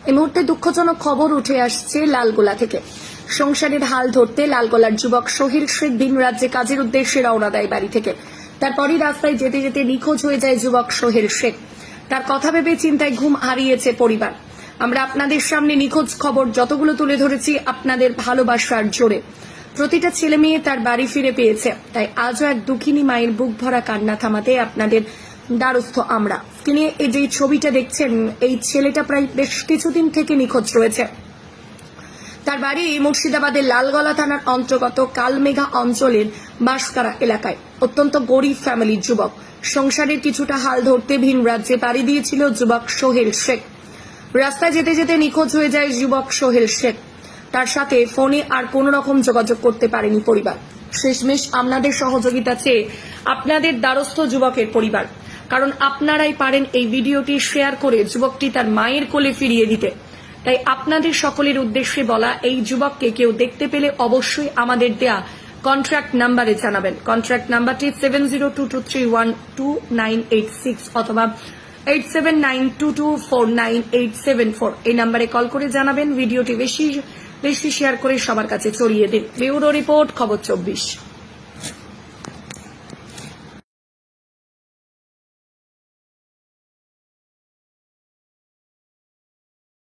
এই মুহূর্তে দুঃখজনক খবর উঠে আসছে লালগোলা থেকে। সংসারের হাল ধরতে লালগোলার যুবক সোহেল শেখ ভিন রাজ্যে কাজের উদ্দেশ্যে রওনা দেয় বাড়ি থেকে। তারপরই রাস্তায় যেতে যেতে নিখোঁজ হয়ে যায় যুবক সোহেল শেখ। তার কথা ভেবে চিন্তায় ঘুম হারিয়েছে পরিবার। আমরা আপনাদের সামনে নিখোঁজ খবর যতগুলো তুলে ধরেছি আপনাদের ভালোবাসার জোরে। প্রতিটা ছেলে মেয়ে তার বাড়ি ফিরে পেয়েছে, তাই আজও এক দুঃখিনী মায়ের বুক ভরা কান্না থামাতে আপনাদের দ্বারস্থ আমরা। স্ক্রিনে এই যে ছবিটা দেখছেন, এই ছেলেটা প্রায় বেশ কিছুদিন থেকে নিখোঁজ রয়েছে। তার বাড়ি মুর্শিদাবাদের লালগোলা থানার অন্তর্গত কালমেঘা অঞ্চলের বাঁশকারা এলাকায়। অত্যন্ত গরিব ফ্যামিলির যুবক। সংসারের কিছুটা হাল ধরতে ভিন রাজ্যে পাড়ি দিয়েছিল যুবক সোহেল শেখ। রাস্তায় যেতে যেতে নিখোঁজ হয়ে যায় যুবক সোহেল শেখ। তার সাথে ফোনে আর কোন রকম যোগাযোগ করতে পারেনি পরিবার। শেষমেশ আপনাদের সহযোগিতা চেয়ে আপনাদের দ্বারস্থ যুবকের পরিবার, কারণ আপনারাই পারেন এই ভিডিওটি শেয়ার করে যুবকটি তার মায়ের কোলে ফিরিয়ে দিতে। তাই আপনাদের সকলের উদ্দেশ্যে বলা, এই যুবককে কেউ দেখতে পেলে অবশ্যই আমাদের দেয়া কন্ট্রাক্ট নাম্বারে জানাবেন। কন্ট্রাক্ট নাম্বারটি 7022312986 অথবা 8792249874। এই নাম্বারে কল করে জানাবেন। ভিডিওটি বেশি বেশি শেয়ার করে সবার কাছে ছড়িয়ে দিন। ব্যুরো রিপোর্ট, খবর 24।